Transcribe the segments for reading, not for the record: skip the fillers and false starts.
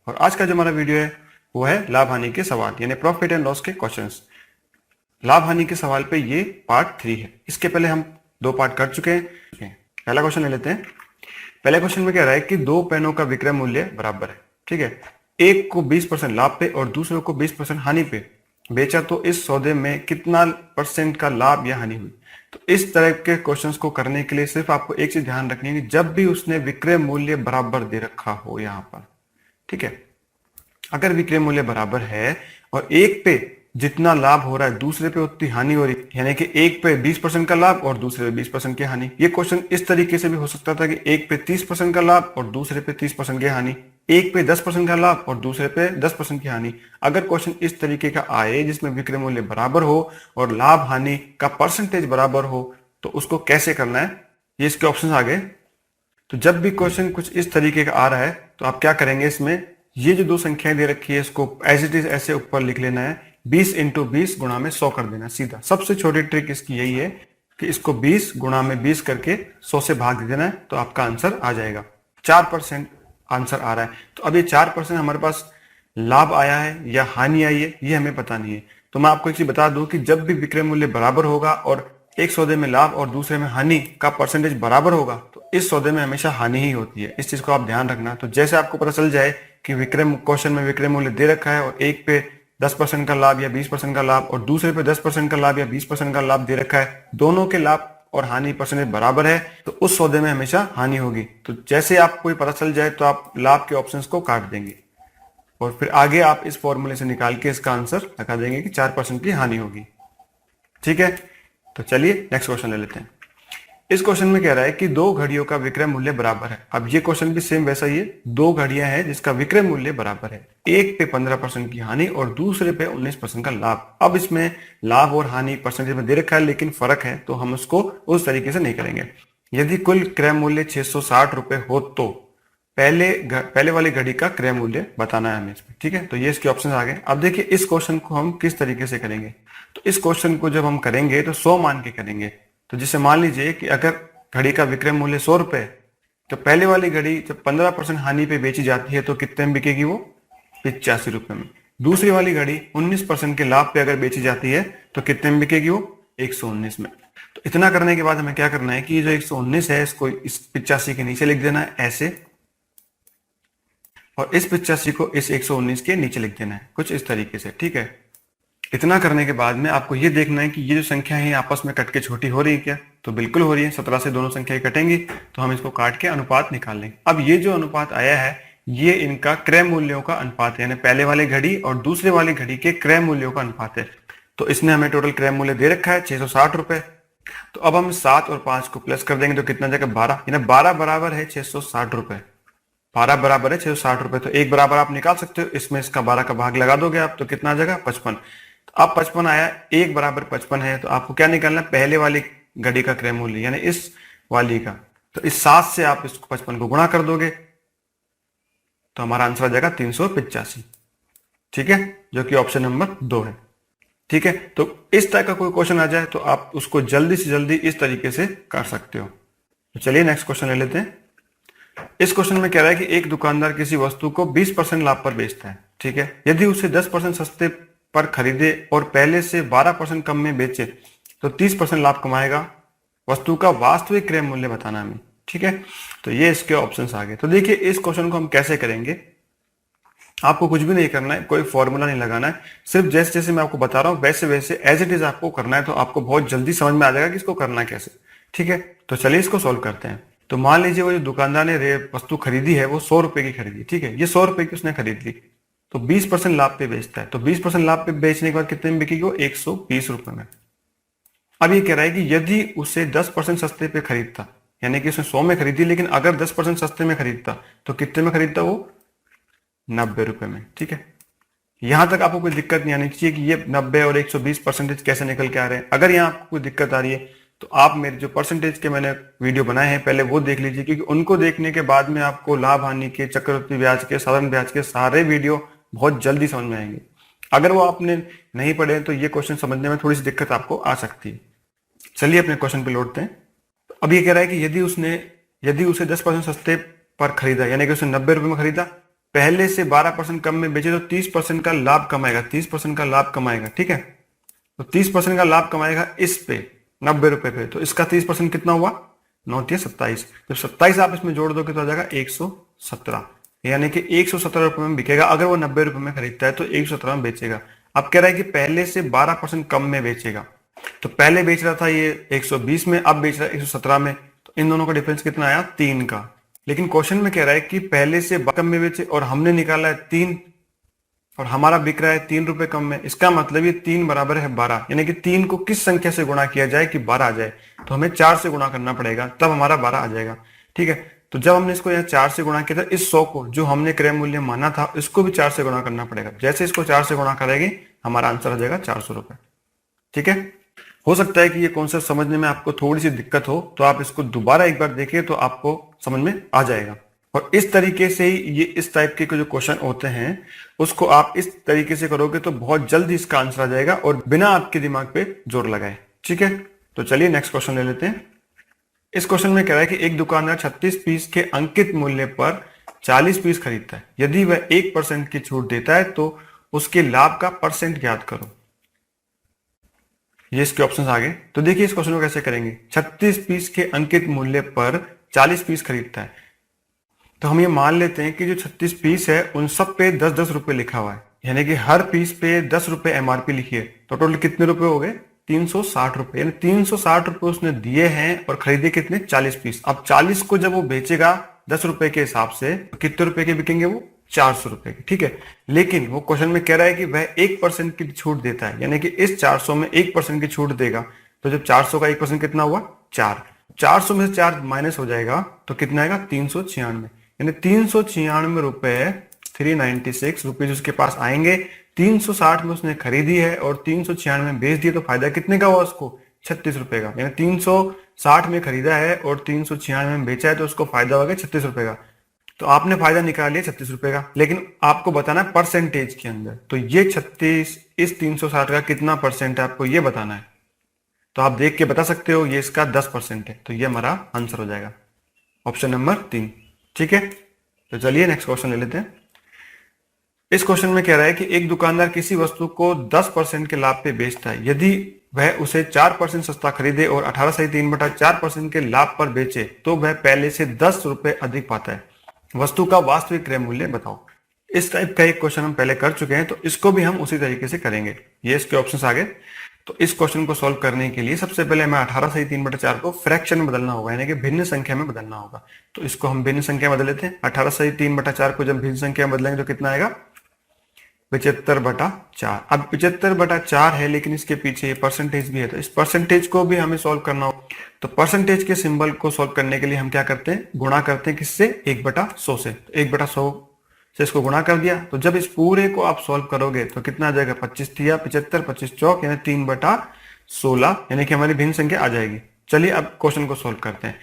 और आज का जो हमारा वीडियो है वो है लाभ हानि के सवाल यानी प्रॉफिट एंड लॉस के क्वेश्चंस। लाभ हानि के सवाल पे ये पार्ट 3 है। इसके पहले हम 2 पार्ट कर चुके हैं। पहला क्वेश्चन ले लेते हैं। पहले क्वेश्चन में कह रहा है कि 2 पेनों का विक्रय मूल्य बराबर है, ठीक है। एक को 20% लाभ पे और दूसरे को 20% हानि पे बेचा, तो इस सौदे में कितना % का लाभ या हानि हुई। तो इस तरह के क्वेश्चंस को करने के लिए सिर्फ आपको एक चीज ध्यान रखनी है कि जब भी उसने विक्रय मूल्य बराबर दे रखा हो यहां पर, ठीक है, अगर विक्रय मूल्य बराबर है और एक पे जितना लाभ हो रहा है दूसरे पे उतनी हानि हो रही, यानी कि एक पे 20% का लाभ और दूसरे पे 20% की हानि। ये क्वेश्चन इस तरीके से भी हो सकता था कि एक पे 30% का लाभ और दूसरे पे 30% की हानि, एक पे 10% का लाभ और दूसरे पे 10% की हानि। अगर क्वेश्चन इस तरीके का आए जिसमें विक्रय मूल्य बराबर हो और लाभ हानि का परसेंटेज बराबर हो, तो उसको कैसे करना है, ये इसके ऑप्शन आ गए। तो जब भी क्वेश्चन कुछ इस तरीके का आ रहा है तो आप क्या करेंगे, इसमें ये जो 2 संख्याएं दे रखी है इसको एज इट इज ऐसे ऊपर लिख लेना है, 20 × 20 गुणा में 100 कर देना सीधा। सबसे छोटी ट्रिक इसकी यही है कि इसको 20 गुणा में 20 करके 100 से भाग दे देना है, तो आपका आंसर आ जाएगा। 4% आंसर आ रहा है। तो अब ये 4% हमारे पास लाभ आया है या हानि आई है ये हमें पता नहीं है। तो मैं आपको एक चीज बता दूं कि जब भी विक्रय मूल्य बराबर होगा और एक सौदे में लाभ और दूसरे में हानि का परसेंटेज बराबर होगा, तो इस सौदे में हमेशा हानि ही होती है। इस चीज को आप ध्यान रखना। तो जैसे आपको पता चल जाए कि विक्रय क्वेश्चन में विक्रय मूल्य दे रखा है और एक पे 10% का लाभ या 20% का लाभ और दूसरे पे 10% का लाभ या 20% का लाभ दे रखा है, दोनों के लाभ और हानि परसेंटेज बराबर है, तो उस सौदे में हमेशा हानि होगी। तो जैसे आपको पता चल जाए तो आप लाभ के ऑप्शंस को काट देंगे और फिर आगे आप इस फॉर्मूले से निकाल के इसका आंसर लगा देंगे कि 4% की हानि होगी, ठीक है। तो चलिए नेक्स्ट क्वेश्चन ले लेते हैं। इस क्वेश्चन में कह रहा है कि 2 घड़ियों का विक्रय मूल्य बराबर है। अब ये क्वेश्चन भी सेम वैसा ही है। 2 घड़ियां हैं जिसका विक्रय मूल्य बराबर है, एक पे 15% की हानि और दूसरे पे 19% का लाभ। अब इसमें लाभ और हानि परसेंटेज में दे रखा है लेकिन फर्क है, तो हम उसको उस तरीके से नहीं करेंगे। यदि कुल क्रय मूल्य 660 रुपए हो तो पहले वाली घड़ी का क्रय मूल्य बताना है हमें इसमें, ठीक है। तो ये इसके ऑप्शन आ गए। अब देखिए इस क्वेश्चन को हम किस तरीके से करेंगे। तो इस क्वेश्चन को जब हम करेंगे तो 100 मान के करेंगे। तो जैसे मान लीजिए कि अगर घड़ी का विक्रय मूल्य 100 रुपए, तो पहले वाली घड़ी जब 15% हानि पे बेची जाती है तो कितने में बिकेगी वो, 85 रुपए में। दूसरी वाली घड़ी 19% के लाभ पे अगर बेची जाती है तो कितने में बिकेगी वो, 119 में। तो इतना करने के बाद हमें क्या करना है कि ये जो 119 है इसको इस 85 के नीचे लिख देना है ऐसे, और इस 85 को इस 119 के नीचे लिख देना है कुछ इस तरीके से, ठीक है। इतना करने के बाद में आपको ये देखना है कि ये जो संख्या है आपस में कट के छोटी हो रही है क्या, तो बिल्कुल हो रही है। 17 से दोनों संख्याएं कटेंगी तो हम इसको काट के अनुपात निकाल लेंगे। अब ये जो अनुपात आया है ये इनका क्रय मूल्यों का अनुपात है, यानी पहले वाले घड़ी और दूसरे वाली घड़ी के क्रय मूल्यों का अनुपात है। तो इसने हमें टोटल क्रय मूल्य दे रखा है 660 रुपए। तो अब हम 7 और 5 को प्लस कर देंगे तो कितना जाएगा, 12, यानी 12 बराबर है 660 रुपए। 12 बराबर है 660 रुपए। तो एक बराबर आप निकाल सकते हो, इसमें इसका 12 का भाग लगा दोगे आप तो कितना आ जाएगा, 55। तो अब 55 आया, एक बराबर 55 है, तो आपको क्या निकालना है, पहले वाली घड़ी का क्रय मूल्य यानी इस वाली का। तो इस 7 से आप इसको 55 को गुणा कर दोगे तो हमारा आंसर आ जाएगा 385, ठीक है, जो कि ऑप्शन नंबर 2 है, ठीक है। तो इस तरह का कोई क्वेश्चन आ जाए तो आप उसको जल्दी से जल्दी इस तरीके से कर सकते हो। तो चलिए नेक्स्ट क्वेश्चन ले लेते हैं। इस क्वेश्चन में कह रहा है कि एक दुकानदार किसी वस्तु को 20% लाभ पर बेचता है, ठीक है। यदि उसे 10% सस्ते पर खरीदे और पहले से 12% कम में बेचे तो 30% लाभ कमाएगा। वस्तु का वास्तविक क्रय मूल्य बताना हमें, ठीक है। तो ये इसके ऑप्शंस आ गए। तो देखिए इस क्वेश्चन को हम कैसे करेंगे। आपको कुछ भी नहीं करना है, कोई फॉर्मूला नहीं लगाना है, सिर्फ जैसे जैसे मैं आपको बता रहा हूं वैसे वैसे एज इट इज आपको करना है। तो आपको बहुत जल्दी समझ में आ जाएगा कि इसको करना कैसे, ठीक है। तो चलिए इसको सोल्व करते हैं। तो मान लीजिए वो जो दुकानदार ने वस्तु खरीदी है वो 100 रुपए की खरीदी, ठीक है। ये 100 रुपए की उसने खरीद ली, तो 20% लाभ पे बेचता है। तो 20% लाभ पे बेचने के बाद कितने में बिकेगी वो, 120 रुपए में। अब ये कह रहा है कि यदि उसे 10% सस्ते पे खरीदता, यानी कि उसने 100 में खरीदी लेकिन अगर 10% सस्ते में खरीदता तो कितने में खरीदता वो, 90 रुपए में, ठीक है। यहां तक आपको कोई दिक्कत नहीं आनी चाहिए कि ये 90 और 120% कैसे निकल के आ रहे हैं। अगर यहाँ आपको कोई दिक्कत आ रही है तो आप मेरे जो परसेंटेज के मैंने वीडियो बनाए हैं पहले वो देख लीजिए, क्योंकि उनको देखने के बाद में आपको लाभ हानि के, चक्रवृद्धि ब्याज के, साधारण ब्याज के सारे वीडियो बहुत जल्दी समझ में आएंगे। अगर वो आपने नहीं पढ़े तो ये क्वेश्चन समझने में थोड़ी सी दिक्कत आपको आ सकती है। चलिए अपने क्वेश्चन पे लौटते हैं। अब ये कह रहा है कि यदि उसे 10% सस्ते पर खरीदा, यानी कि उसने 90 रुपए में खरीदा, पहले से 12% कम में बेचे तो 30% का लाभ कमाएगा, 30% का लाभ कमाएगा, ठीक है। तो 30% का लाभ कमाएगा इस पे 90 रुपए पे, तो इसका 30% कितना हुआ, 9×27, जब 27 आप इसमें जोड़ दोगे तो आ जाएगा 117, यानी कि 117 रुपए में बिकेगा। अगर वो 90 रुपए में खरीदता है तो 117 में बेचेगा। अब कह रहा है कि पहले से 12% कम में बेचेगा, तो पहले बेच रहा था ये 120 में, अब बेच रहा है 117 में, तो इन दोनों का डिफरेंस कितना आया, 3 का। लेकिन क्वेश्चन में कह रहा है कि पहले से कम में बेचे और हमने निकाला है 3 और हमारा बिक रहा है 3 रुपए कम में। इसका मतलब ये 3 बराबर है 12, यानी कि 3 को किस संख्या से गुणा किया जाए कि 12 आ जाए, तो हमें 4 से गुणा करना पड़ेगा, तब हमारा 12 आ जाएगा, ठीक है। तो जब हमने इसको यहाँ 4 से गुणा किया था, इस 100 को जो हमने क्रय मूल्य माना था इसको भी 4 से गुणा करना पड़ेगा। जैसे इसको 4 से गुणा करेंगे हमारा आंसर आ जाएगा 400 रुपए, ठीक है। हो सकता है कि ये कॉन्सेप्ट समझने में आपको थोड़ी सी दिक्कत हो, तो आप इसको दोबारा एक बार देखिए तो आपको समझ में आ जाएगा। और इस तरीके से ही ये इस टाइप के जो क्वेश्चन होते हैं उसको आप इस तरीके से करोगे तो बहुत जल्दी इसका आंसर आ जाएगा और बिना आपके दिमाग पे जोर लगाए, ठीक है। तो चलिए नेक्स्ट क्वेश्चन ले लेते हैं। इस क्वेश्चन में कह रहा है कि एक दुकानदार 36 पीस के अंकित मूल्य पर 40 पीस खरीदता है। यदि वह 1% की छूट देता है तो उसके लाभ का परसेंट ज्ञात करो। ये इसके ऑप्शंस आ गए। तो देखिए इस क्वेश्चन को कैसे करेंगे। 36 पीस के अंकित मूल्य पर 40 पीस खरीदता है, तो हम ये मान लेते हैं कि जो 36 पीस है उन सब पे 10-10 रुपए लिखा हुआ है, यानी कि हर पीस पे 10 रुपए एमआरपी लिखी है। तो टोटल कितने रुपए हो गए, 360 रुपए, यानी 360 रुपए उसने दिए हैं और खरीदे कितने, 40 पीस। अब 40 को जब वो बेचेगा 10 रुपए के हिसाब से तो कितने रुपए के बिकेंगे, वो 400 रुपए के, ठीक है। लेकिन वो क्वेश्चन में कह रहा है कि वह 1% की छूट देता है, यानी कि इस 400 में 1% की छूट देगा। तो जब 400 का 1% कितना हुआ, 4, 400 में से 4 माइनस हो जाएगा तो कितना आएगा, 396, यानी 396 रुपए 396 रुपीज उसके पास आएंगे। 360 में उसने खरीदी है और 396 में बेच दिया, तो फायदा कितने का हुआ उसको, 36 रुपए का। यानी 360 में खरीदा है और 396 में बेचा है तो उसको फायदा हो गया 36 रुपए का। तो आपने फायदा निकाल लिया 36 रुपए का, लेकिन आपको बताना है परसेंटेज के अंदर। तो ये 36 इस 360 का कितना परसेंट है आपको ये बताना है। तो आप देख के बता सकते हो ये इसका 10% है, तो ये हमारा आंसर हो जाएगा ऑप्शन नंबर 3, ठीक है। तो चलिए नेक्स्ट क्वेश्चन ले लेते हैं। इस क्वेश्चन में कह रहा है कि एक दुकानदार किसी वस्तु को 10% के लाभ पे बेचता है। यदि वह उसे 4% सस्ता खरीदे और 18/3/4% के लाभ पर बेचे तो वह पहले से 10 रुपए अधिक पाता है। वस्तु का वास्तविक क्रय मूल्य बताओ। इस टाइप का एक क्वेश्चन हम पहले कर चुके हैं, तो इसको भी हम उसी तरीके से करेंगे। ये इसके ऑप्शंस आ गए। तो इस क्वेश्चन को सॉल्व करने के लिए सबसे पहले हमें 18/3/4 को फ्रैक्शन में बदलना होगा, यानी कि भिन्न संख्या में बदलना होगा। तो इसको हम भिन्न संख्या में बदल लेते हैं। 18/3/4 को जब भिन्न संख्या में बदलेंगे तो कितना आएगा, 75/4। अब 75/4 है, लेकिन इसके पीछे ये परसेंटेज भी है, तो इस परसेंटेज को भी हमें सॉल्व करना होगा। तो परसेंटेज के सिंबल को सॉल्व करने के लिए हम क्या करते हैं, गुणा करते हैं किससे, 1/100 से। 1/100 से इसको गुणा कर दिया, तो जब इस पूरे को आप सॉल्व करोगे तो कितना आ जाएगा, 25 दिया 75, 25 चौक यानी 3/16, यानी कि हमारी भिन्न संख्या आ जाएगी। चलिए अब क्वेश्चन को सॉल्व करते हैं।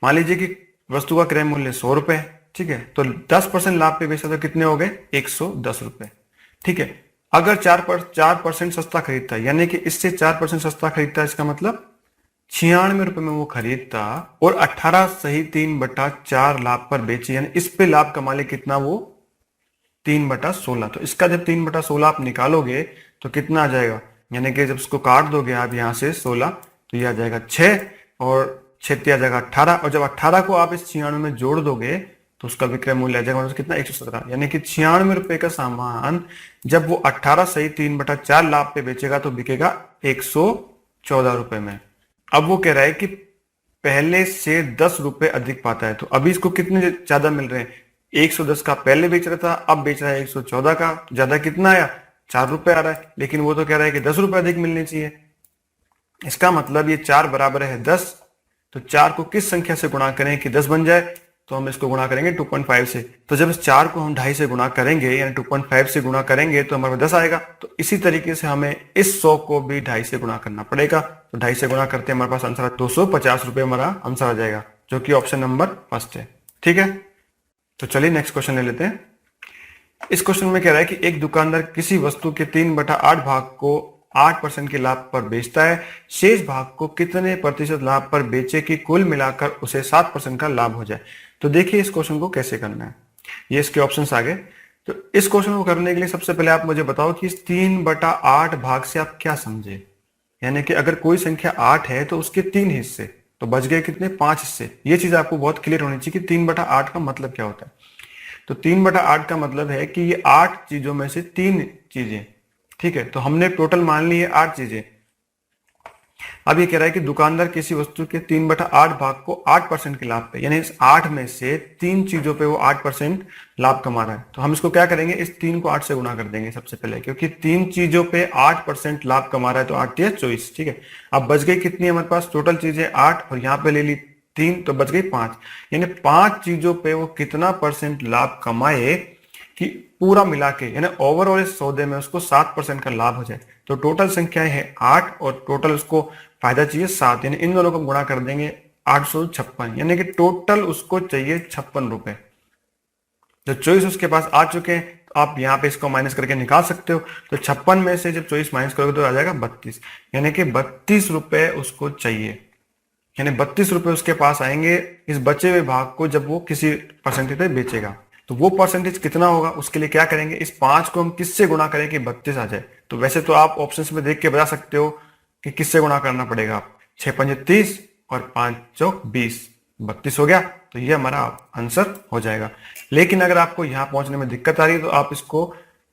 मान लीजिए कि वस्तु का क्रय मूल्य 100 रुपए है, ठीक है। तो 10% लाभ पे बेचा तो कितने हो गए, 110 रुपए, ठीक है। अगर 4% सस्ता खरीदता है, यानी कि इससे 4% सस्ता खरीदता है, इसका मतलब 96 रुपए में वो खरीदता और 18/3/4 लाभ पर बेचे, यानी इस पे लाभ कमा ले कितना, वो 3/16। तो इसका जब 3/16 आप निकालोगे तो कितना आ जाएगा, यानी कि जब इसको काट दोगे आप यहाँ से 16 तो ये आ जाएगा 6 और 6 आ जाएगा 18, और जब 18 को आप इस 96 में जोड़ दोगे तो उसका विक्रय मूल्य आ जाएगा मतलब कितना, 117, यानी कि 96 रुपए का सामान जब वो 18/3/4 लाभ पे बेचेगा तो बिकेगा 114 रुपए में। अब वो कह रहा है कि पहले से 10 रुपए अधिक पाता है, तो अभी इसको कितने ज्यादा मिल रहे हैं, 110 का पहले बेच रहा था, अब बेच रहा है 114 का, ज्यादा कितना आया, 4 रुपए आ रहा है, लेकिन वो तो कह रहा है कि 10 रुपए अधिक मिलने चाहिए। इसका मतलब ये 4 बराबर है 10, तो 4 को किस संख्या से गुणा करें कि 10 बन जाए, तो हम इसको गुणा करेंगे 2.5 से। तो जब इस 4 को हम 2.5 से गुणा करेंगे यानी 2.5 से गुणा करेंगे तो हमारे 10 आएगा। तो इसी तरीके से हमें इस 100 को भी 2.5 से गुणा करना पड़ेगा। तो 2.5 से गुणा करते हमारे पास आंसर 250 रुपए हमारा आंसर आ जाएगा, जो कि ऑप्शन नंबर फर्स्ट है, ठीक है। तो चलिए नेक्स्ट क्वेश्चन ले लेते हैं। इस क्वेश्चन में कह रहा है कि एक दुकानदार किसी वस्तु के 3/8 भाग को 8% के लाभ पर बेचता है। शेष भाग को कितने प्रतिशत लाभ पर बेचे कि कुल मिलाकर उसे 7% का लाभ हो जाए। तो देखिए इस क्वेश्चन को कैसे करना है। ये इसके ऑप्शंस आ गए। तो इस क्वेश्चन को करने के लिए सबसे पहले आप मुझे बताओ कि इस 3/8 भाग से आप क्या समझे। यानी कि अगर कोई संख्या 8 है तो उसके 3 हिस्से, तो बच गए कितने, 5 हिस्से। ये चीज आपको बहुत क्लियर होनी चाहिए कि 3/8 का मतलब क्या होता है। तो 3/8 का मतलब है कि ये 8 चीजों में से 3 चीजें, ठीक है। तो हमने टोटल मान ली है 8 चीजें। अब ये कह रहा है कि दुकानदार किसी वस्तु के 3/8 भाग को 8% के लाभ पे, यानी इस 8 में से 3 चीजों पे वो 8% लाभ कमा रहा है। तो हम इसको क्या करेंगे, इस 3 को 8 से गुणा कर देंगे सबसे पहले, क्योंकि 3 चीजों पे 8% लाभ कमा रहा है, तो 8 × 24, ठीक है। अब बच गई कितनी हमारे पास, टोटल चीजें 8 और यहाँ पे ले ली 3, तो बच गई 5। यानी 5 चीजों पे वो कितना % लाभ कमाए कि पूरा मिला के, यानी ओवरऑल इस सौदे में उसको 7% का लाभ हो जाए। तो टोटल संख्या है 8 और टोटल उसको फायदा चाहिए 7, यानी इन दोनों को गुणा कर देंगे 856, यानी कि टोटल उसको चाहिए 56 रुपए। जब 24 उसके पास आ चुके हैं तो आप यहाँ पे इसको माइनस करके निकाल सकते हो। तो 56 में से जब 24 माइनस करोगे तो आ जाएगा 32, यानी कि 32 रुपए उसको चाहिए। यानी 32 रुपए उसके पास आएंगे इस बचे हुए भाग को जब वो किसी परसेंटेज पे बेचेगा। तो वो परसेंटेज कितना होगा, उसके लिए क्या करेंगे, इस 5 को हम किससे गुणा करें कि 32 आ जाए। तो वैसे तो आप ऑप्शंस में देख के बता सकते हो कि किससे गुणा करना पड़ेगा। 6 × 5 = 30 और 5 × 20, 32 हो गया। तो ये हमारा आंसर हो जाएगा। लेकिन अगर आपको यहाँ पहुंचने में दिक्कत आ रही है तो आप इसको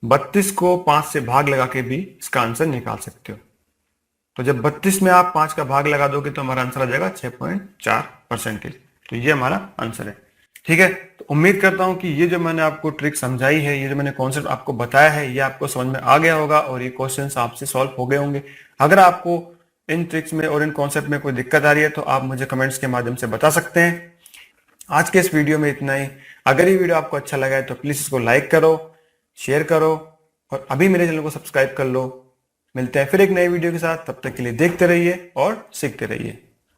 32 को 5 से भाग लगा के भी इसका आंसर निकाल सकते हो। तो जब 32 में आप 5 का भाग लगा दोगे तो हमारा आंसर आ जाएगा 6.4%। तो ये हमारा आंसर है, ठीक है। तो उम्मीद करता हूं कि ये जो मैंने आपको ट्रिक समझाई है, ये जो मैंने कॉन्सेप्ट आपको बताया है, ये आपको समझ में आ गया होगा और ये क्वेश्चंस आपसे सॉल्व हो गए होंगे। अगर आपको इन ट्रिक्स में और इन कॉन्सेप्ट में कोई दिक्कत आ रही है तो आप मुझे कमेंट्स के माध्यम से बता सकते हैं। आज के इस वीडियो में इतना ही। अगर ये वीडियो आपको अच्छा लगा है तो प्लीज इसको लाइक करो, शेयर करो और अभी मेरे चैनल को सब्सक्राइब कर लो। मिलते हैं फिर एक नए वीडियो के साथ, तब तक के लिए देखते रहिए और सीखते रहिए।